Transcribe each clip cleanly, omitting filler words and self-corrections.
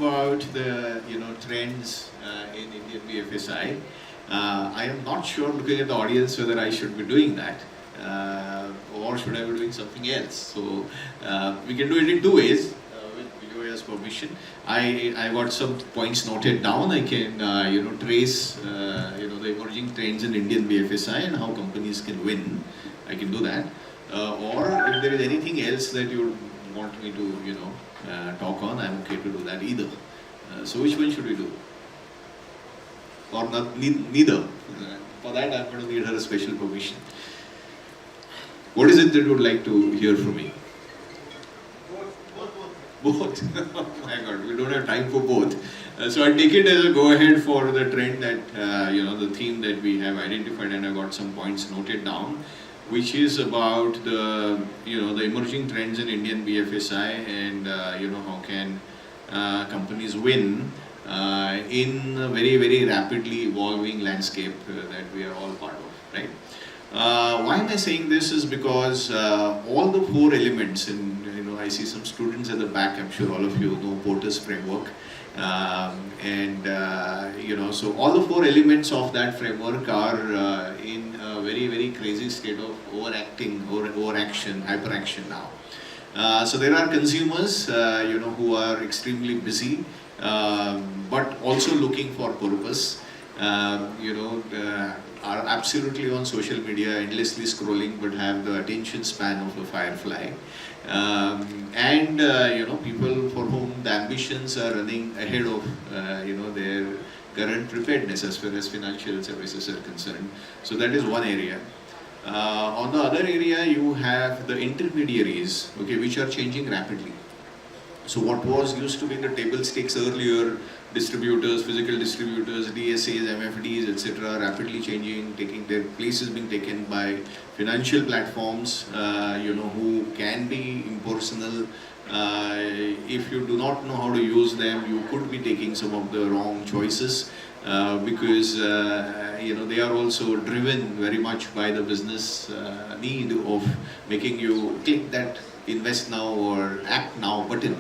about the trends in Indian BFSI. I am not sure, looking at the audience, whether I should be doing that or should I be doing something else. So we can do it in two ways. With Vijay's permission, I got some points noted down. I can trace the emerging trends in Indian BFSI and how companies can win. I can do that. Or if there is anything else that you want me to talk on, I'm okay to do that either. So which one should we do? Or not, neither. For that I'm going to need her a special permission. What is it that you would like to hear from me? Both. Oh my God, we don't have time for both. So I'll take it as a go-ahead for the trend that, the theme that we have identified, and I got some points noted down, which is about the, the emerging trends in Indian BFSI and, how can companies win in a very, very rapidly evolving landscape that we are all part of, right? Why am I saying this is because all the four elements, and I see some students at the back, I'm sure all of you know Porter's framework, so all the four elements of that framework are in a very, very crazy state of overaction, hyperaction now. So there are consumers, who are extremely busy, but also looking for purpose. Are absolutely on social media, endlessly scrolling, but have the attention span of a firefly. People for whom the ambitions are running ahead of, their current preparedness as far as financial services are concerned. So that is one area. On the other area, you have the intermediaries, which are changing rapidly. So what was used to be the table stakes earlier, distributors, physical distributors, DSAs, MFDs, etc., rapidly changing, taking their places being taken by financial platforms, who can be impersonal. If you do not know how to use them, you could be taking some of the wrong choices because they are also driven very much by the business need of making you click that invest now or act now button.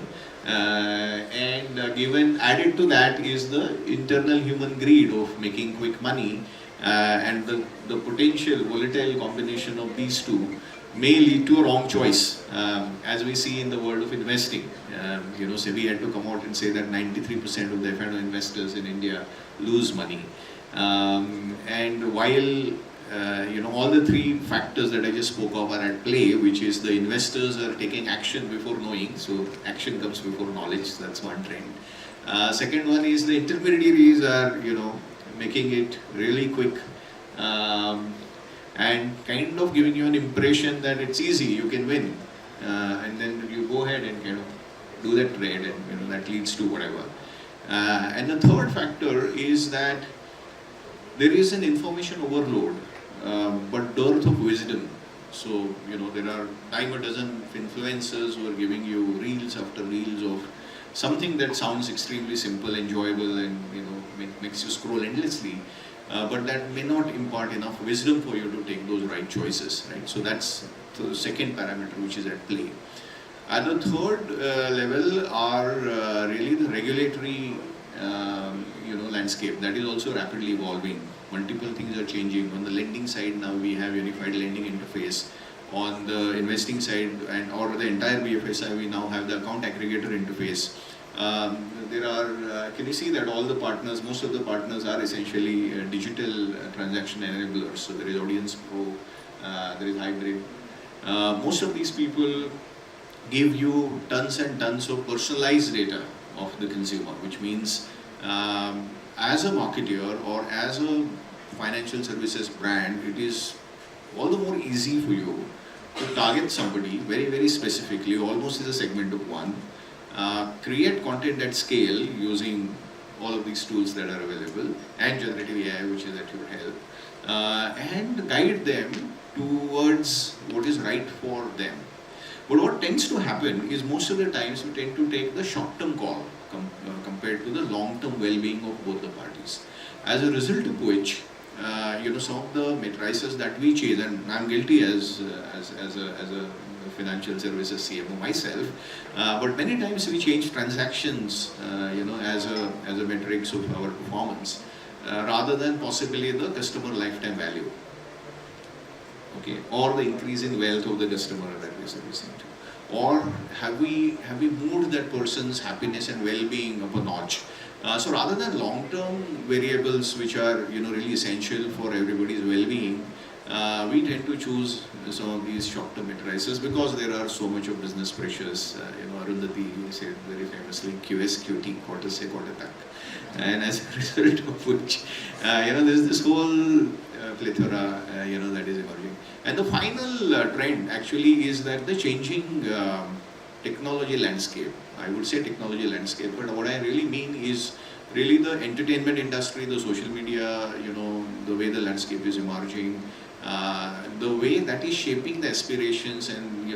Added to that is the internal human greed of making quick money, and the potential volatile combination of these two may lead to a wrong choice, as we see in the world of investing. SEBI had to come out and say that 93% of the F&O investors in India lose money. And while all the three factors that I just spoke of are at play, which is the investors are taking action before knowing, so action comes before knowledge, that's one trend. Second one is the intermediaries are, making it really quick and kind of giving you an impression that it's easy, you can win. And then you go ahead and kind of do that trade and, that leads to whatever. And the third factor is that there is an information overload. But dearth of wisdom. So, there are dime a dozen influencers who are giving you reels after reels of something that sounds extremely simple, enjoyable, and, makes you scroll endlessly. But that may not impart enough wisdom for you to take those right choices, right? So that's the second parameter which is at play. At the third level are really the regulatory, landscape that is also rapidly evolving. Multiple things are changing. On the lending side now we have unified lending interface. On the investing side or the entire BFSI we now have the account aggregator interface. There are, can you see that all the partners, most of the partners are essentially digital transaction enablers. So there is Audience Pro, there is Hybrid. Most of these people give you tons and tons of personalized data of the consumer, which means as a marketer or as a financial services brand, it is all the more easy for you to target somebody very, very specifically, almost as a segment of one, create content at scale using all of these tools that are available and generative AI, which is at your help, and guide them towards what is right for them. But what tends to happen is most of the times you tend to take the short-term call compared to the long-term well-being of both the parties. As a result of which, some of the matrices that we chase, and I'm guilty as a financial services CMO myself, but many times we change transactions, as a metrics of our performance, rather than possibly the customer lifetime value, okay, or the increase in wealth of the customer that we are servicing to, or have we moved that person's happiness and well-being up a notch. So rather than long-term variables which are really essential for everybody's well-being, we tend to choose some of these short-term matrices because there are so much of business pressures. Arundhati said very famously, QSQT, quarter se quarter tak. And as a result of which, there's this whole plethora, that is emerging. And the final trend actually is that the changing technology landscape. I would say technology landscape, but what I really mean is really the entertainment industry, the social media, the way the landscape is emerging, the way that is shaping the aspirations and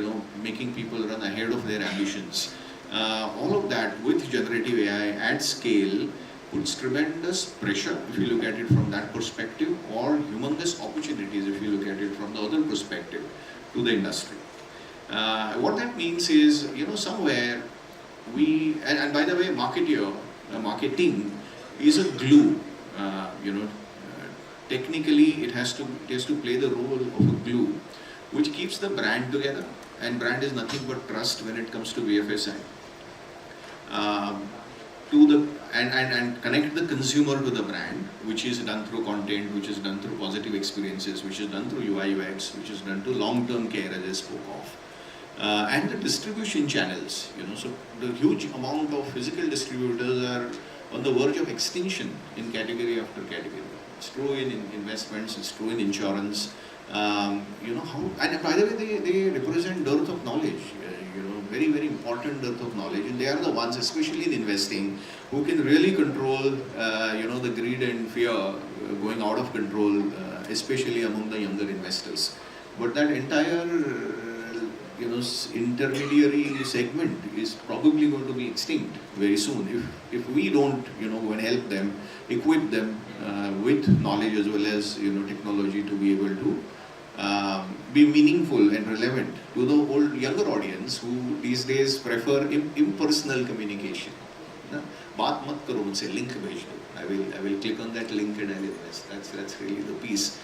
making people run ahead of their ambitions. All of that with generative AI at scale puts tremendous pressure if you look at it from that perspective, or humongous opportunities if you look at it from the other perspective to the industry. What that means is, somewhere and by the way, marketing is a glue. Technically, it has to play the role of a glue, which keeps the brand together. And brand is nothing but trust when it comes to BFSI. And connect the consumer to the brand, which is done through content, which is done through positive experiences, which is done through UI UX, which is done through long-term care, as I spoke of. And the distribution channels, so the huge amount of physical distributors are on the verge of extinction in category after category. It's true in investments, it's true in insurance. And by the way, they represent dearth of knowledge, very, very important dearth of knowledge. And they are the ones, especially in investing, who can really control, the greed and fear going out of control, especially among the younger investors. But that entire intermediary segment is probably going to be extinct very soon if we don't go and help them, equip them with knowledge as well as technology to be able to be meaningful and relevant to the younger audience who these days prefer impersonal communication. Baat mat karo unse, link bhej do. I will click on that link and I will invest. That's really the piece.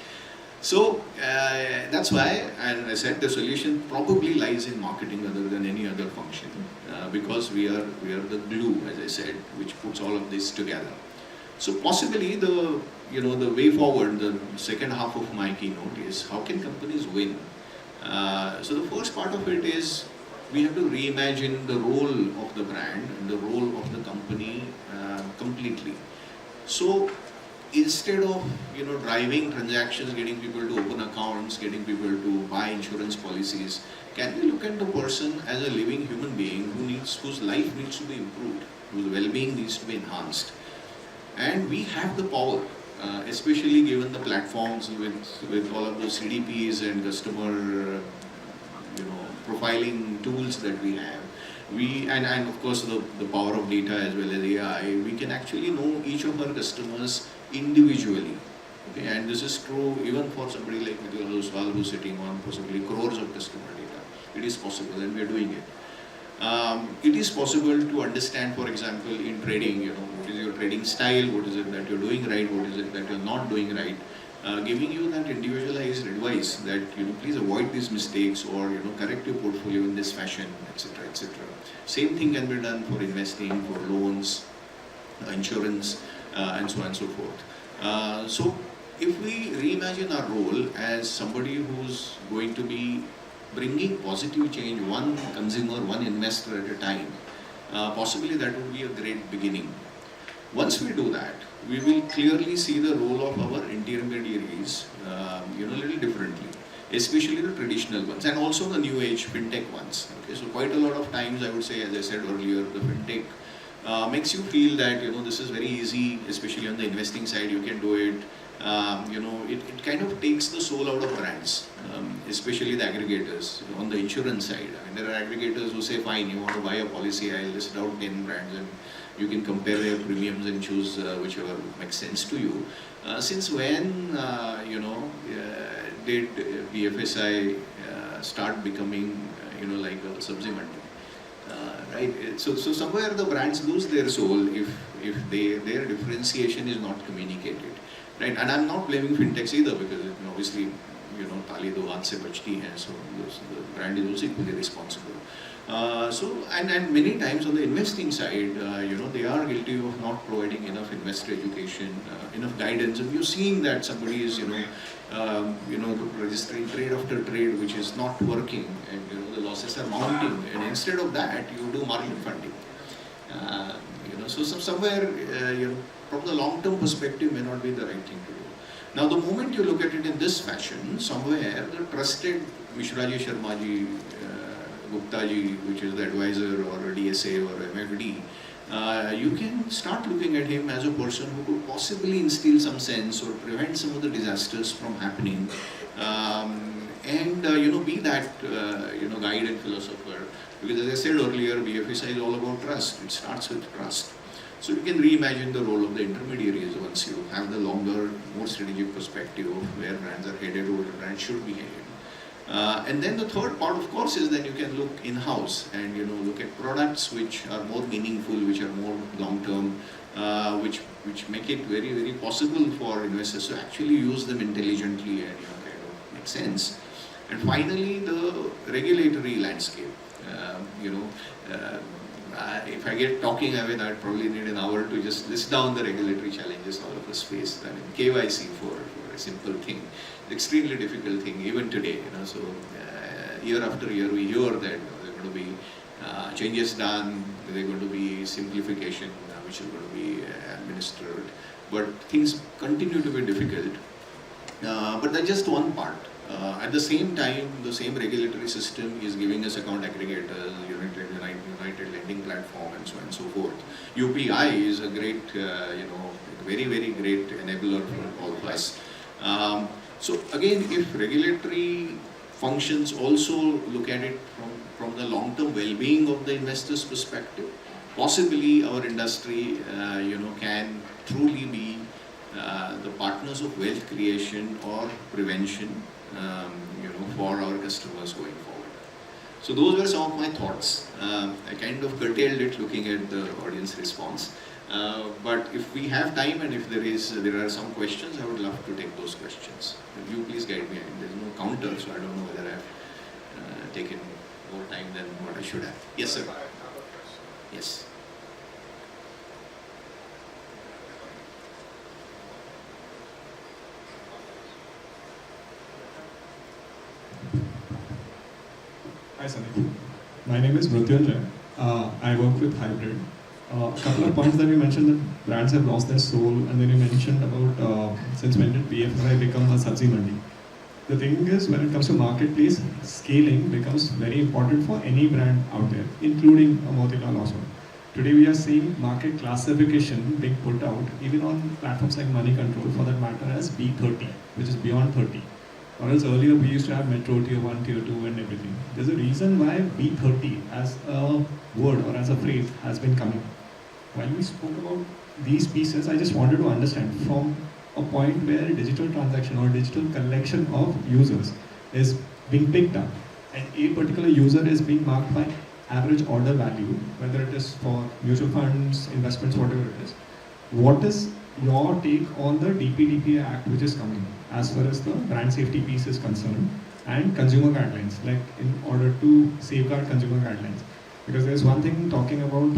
So that's why, and I said the solution probably lies in marketing other than any other function, because we are the glue, as I said, which puts all of this together. So possibly the way forward, the second half of my keynote is how can companies win. So the first part of it is we have to reimagine the role of the brand and the role of the company completely. So instead of driving transactions, getting people to open accounts, getting people to buy insurance policies, can we look at the person as a living human being whose life needs to be improved, whose well-being needs to be enhanced, and we have the power, especially given the platforms with all of those CDPs and customer profiling tools that we have. And of course the power of data as well as AI, we can actually know each of our customers individually. Okay, and this is true even for somebody like Motilal Oswal, who's sitting on possibly crores of customer data. It is possible, and we are doing it. It is possible to understand, for example, in trading, what is your trading style, what is it that you're doing right, what is it that you're not doing right, giving you that individualized advice that please avoid these mistakes, or correct your portfolio in this fashion, etc., etc. Same thing can be done for investing, for loans, insurance, and so on and so forth. So if we reimagine our role as somebody who's going to be bringing positive change, one consumer, one investor at a time, possibly that would be a great beginning. Once we do that, we will clearly see the role of our intermediaries, a little differently, especially the traditional ones and also the new age fintech ones. Okay, so quite a lot of times, I would say, as I said earlier, the fintech makes you feel that this is very easy, especially on the investing side. You can do it. It kind of takes the soul out of brands, especially the aggregators. On the insurance side, there are aggregators who say, fine, you want to buy a policy, I'll list out 10 brands and you can compare their premiums and choose whichever makes sense to you. Since when, did BFSI start becoming, like a sabzi mandi. Right? So somewhere the brands lose their soul if their differentiation is not communicated. Right? And I'm not blaming fintechs either, because obviously, tali do haath se bachti hai, so the brand is also equally responsible. And many times on the investing side, they are guilty of not providing enough investor education, enough guidance. If you're seeing that somebody is, registering trade after trade which is not working, and the losses are mounting, and instead of that, you do margin funding. So somewhere, from the long-term perspective, may not be the right thing to do. Now, the moment you look at it in this fashion, somewhere the trusted Mishraji Sharmaji, Gupta ji, which is the advisor or a DSA or MFD, you can start looking at him as a person who could possibly instill some sense or prevent some of the disasters from happening, and be that guide and philosopher. Because as I said earlier, BFSI is all about trust. It starts with trust. So you can reimagine the role of the intermediaries once you have the longer, more strategic perspective of where brands are headed or where brands should be headed. And then the third part, of course, is that you can look in-house and look at products which are more meaningful, which are more long-term, which make it very, very possible for investors to actually use them intelligently and kind of make sense. And finally, the regulatory landscape. If I get talking, I'd probably need an hour to just list down the regulatory challenges all of us face. I mean, KYC for a simple thing, extremely difficult thing even today. So year after year we hear that there are going to be changes done, there are going to be simplification which is going to be administered, but things continue to be difficult. But that's just one part. At the same time, the same regulatory system is giving us account aggregators, United Lending Platform, and so on and so forth. UPI is a great, very, very great enabler for all of us. So again, if regulatory functions also look at it from the long-term well-being of the investor's perspective, possibly our industry, can truly be the partners of wealth creation or prevention, for our customers going forward. So those were some of my thoughts. I kind of curtailed it looking at the audience response. But if we have time and if there are some questions, I would love to take those questions. If you please guide me. I mean, there's no counter, so I don't know whether I've taken more time than what I should have. Yes, sir. Yes. Hi Sandeep. My name is Mrityunjay. I work with Hybrid. A couple of points that you mentioned, that brands have lost their soul, and then you mentioned about since when did BFSI become a sabzi mandi. The thing is, when it comes to marketplace, scaling becomes very important for any brand out there, including a Motilal Oswal. Today we are seeing market classification being put out, even on platforms like Money Control, for that matter, as B30, which is beyond 30. Or else earlier we used to have Metro Tier 1, Tier 2 and everything. There's a reason why B30 as a word or as a phrase has been coming. When we spoke about these pieces, I just wanted to understand from a point where digital transaction or digital collection of users is being picked up, and a particular user is being marked by average order value, whether it is for mutual funds, investments, whatever it is. What is your take on the DPDPA Act which is coming as far as the brand safety piece is concerned, and consumer guidelines, like in order to safeguard consumer guidelines? Because there's one thing talking about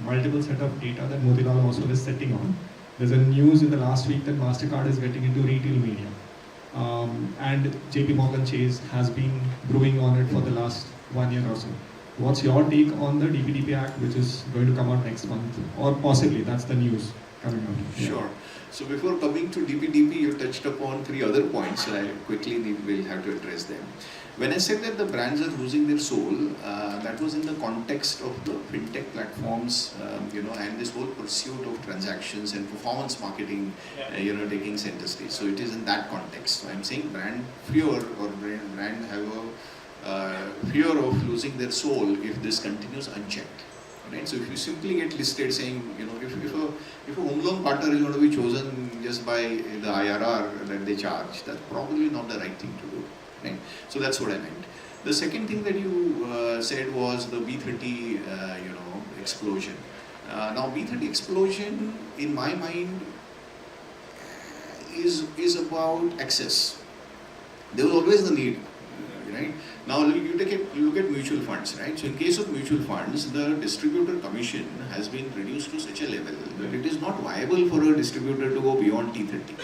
multiple set of data that Motilal also is setting on. There's a news in the last week that MasterCard is getting into retail media. And JP Morgan Chase has been brewing on it for the last 1 year or so. What's your take on the DPDP Act, which is going to come out next month? Or possibly, that's the news coming out. Yeah. Sure. So before coming to DPDP, you touched upon 3 other points, so I quickly will have to address them. When I said that the brands are losing their soul, that was in the context of the fintech platforms, and this whole pursuit of transactions and performance marketing, taking center stage. So it is in that context. So I'm saying brand fear or brand have a fear of losing their soul if this continues unchecked. Right? So if you simply get listed saying, if a home loan partner is going to be chosen just by the IRR that they charge, that's probably not the right thing to do. Right? So that's what I meant. The second thing that you said was the B30, explosion. Now B30 explosion, in my mind, is about access. There was always the need, right? Now you look at mutual funds, right? So in case of mutual funds, the distributor commission has been reduced to such a level that it is not viable for a distributor to go beyond T30.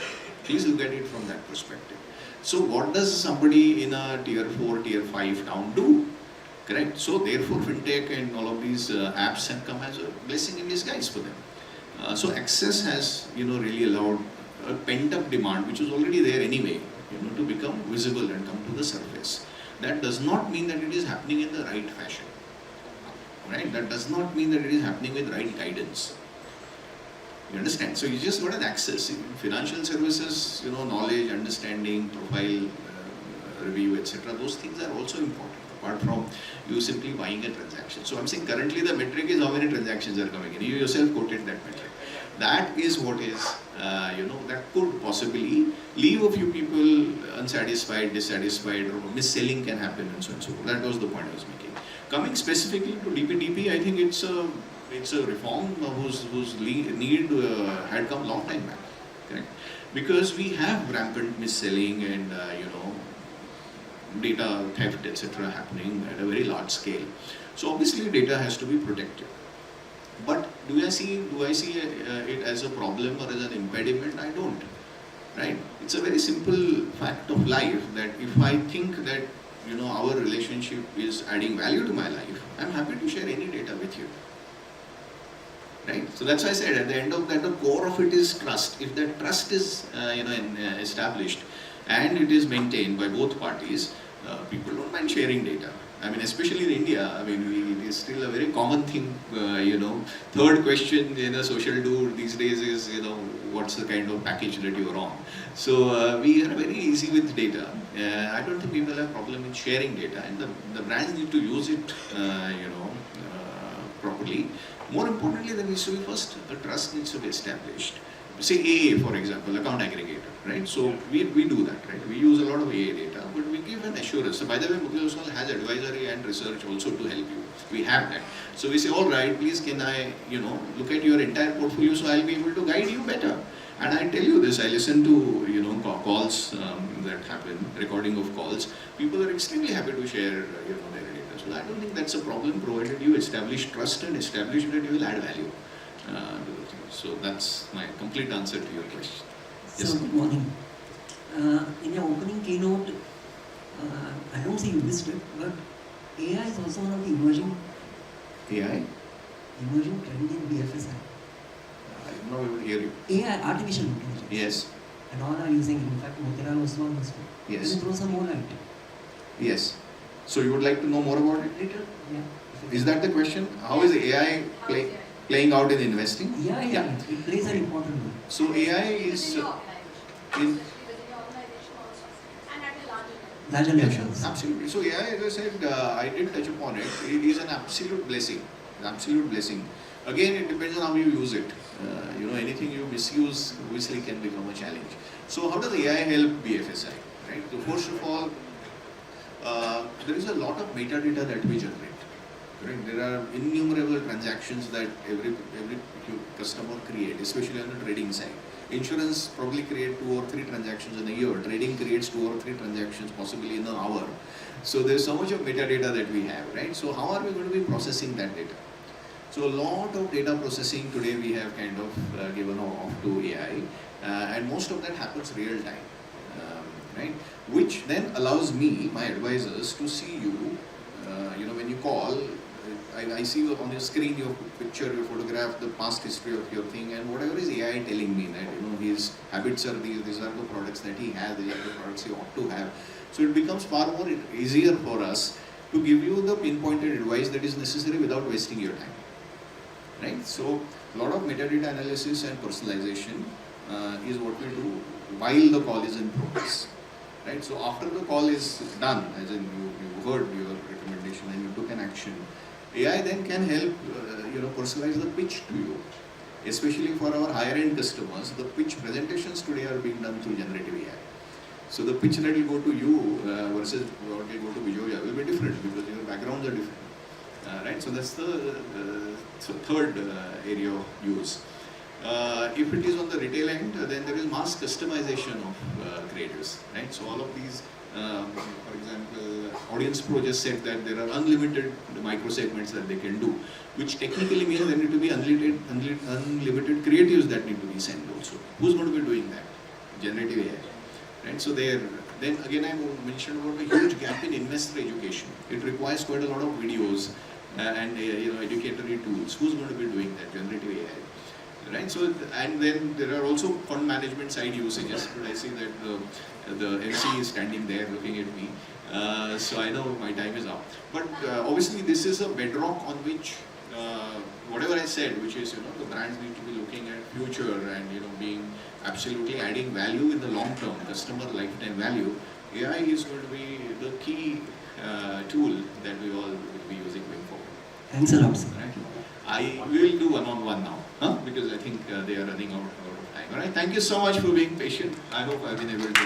Please look at it from that perspective. So what does somebody in a tier 4, tier 5 town do? Correct? So therefore FinTech and all of these apps have come as a blessing in disguise for them. So access has really allowed a pent-up demand which was already there anyway, to become visible and come to the surface. That does not mean that it is happening in the right fashion. Right? That does not mean that it is happening with right guidance. You understand? So you just got an access. In financial services, knowledge, understanding, profile, review, etc. Those things are also important, apart from you simply buying a transaction. So I'm saying currently the metric is how many transactions are coming in. You yourself quoted that metric. That is what is, that could possibly leave a few people unsatisfied, dissatisfied, or mis-selling can happen and so on and so forth. That was the point I was making. Coming specifically to DPDP, I think it's a reform whose need had come long time back, correct? Because we have rampant mis-selling and data theft, etc. happening at a very large scale. So obviously data has to be protected. But do I see it as a problem or as an impediment? I don't. Right? It's a very simple fact of life that if I think that our relationship is adding value to my life, I'm happy to share any data with you. Right? So that's why I said at the end of that, the core of it is trust. If that trust is established and it is maintained by both parties, people don't mind sharing data. I mean, especially in India, it is still a very common thing, Third question in a social do these days is, what's the kind of package that you're on. So we are very easy with data. I don't think people have a problem in sharing data, and the brands need to use it, properly. More importantly, there needs to be first, the trust needs to be established. Say AA, for example, account aggregator, right? So we do that, right? We use a lot of AA data, but we give an assurance. So by the way, Oswal has advisory and research also to help you. We have that. So we say, all right, please can I, look at your entire portfolio so I'll be able to guide you better. And I tell you this, I listen to, calls that happen, recording of calls. People are extremely happy to share, their data. So I don't think that's a problem, provided you establish trust and establish that you will add value. So that's my complete answer to your question. Yes. So good morning. In your opening keynote, I don't say you missed it, but AI is also one of the emerging trend in BFSI. I'm not able to hear you. AI, artificial intelligence. Yes. And all are using it. In fact, Motilal Oswal was one. Yes. Can you throw some more light? Yes. So you would like to know more about it? Little, yeah. Is that the question? How is AI playing out in investing? Yeah. It plays an important role. So AI is in larger levels. Absolutely. So AI, as I said, I did touch upon it. It is an absolute blessing. Again, it depends on how you use it. Anything you misuse obviously can become a challenge. So how does AI help BFSI? Right. So first of all, there is a lot of metadata that we generate. Right? There are innumerable transactions that every customer create, especially on the trading side. Insurance probably create 2 or 3 transactions in a year. Trading creates 2 or 3 transactions possibly in an hour. So there's so much of metadata that we have, right? So how are we going to be processing that data? So a lot of data processing today we have kind of given off to AI, and most of that happens real time, right? Which then allows me, my advisors, to see you, when you call, I see on your screen your picture, your photograph, the past history of your thing, and whatever is AI telling me that his habits are these are the products that he has, these are the products he ought to have. So it becomes far more easier for us to give you the pinpointed advice that is necessary without wasting your time. Right? So a lot of metadata analysis and personalization is what we do while the call is in progress. Right? So after the call is done, as in you heard your recommendation and you took an action, AI then can help personalize the pitch to you. Especially for our higher end customers, the pitch presentations today are being done through generative AI. So the pitch that will go to you versus what will go to Vijoya will be different because your backgrounds are different. Right? So that's the third area of use. If it is on the retail end, then there is mass customization of creatives. Right? So all of these, for example, Audience Pro just said that there are unlimited micro segments that they can do, which technically means there need to be unlimited creatives that need to be sent also. Who's going to be doing that? Generative AI. Right? So then again I mentioned about the huge gap in investor education. It requires quite a lot of videos and educatory tools. Who's going to be doing that? Generative AI. Right? So, and then there are also fund management side usages. But I see that the MC is standing there looking at me. So I know my time is up. But obviously this is a bedrock on which whatever I said, which is the brands need to be looking at future and being absolutely adding value in the long term, customer lifetime value. AI is going to be the key tool that we all will be using going forward. Thanks a lot, sir. Right? We will do one-on-one now, because I think they are running out of time. All right. Thank you so much for being patient. I hope I've been able to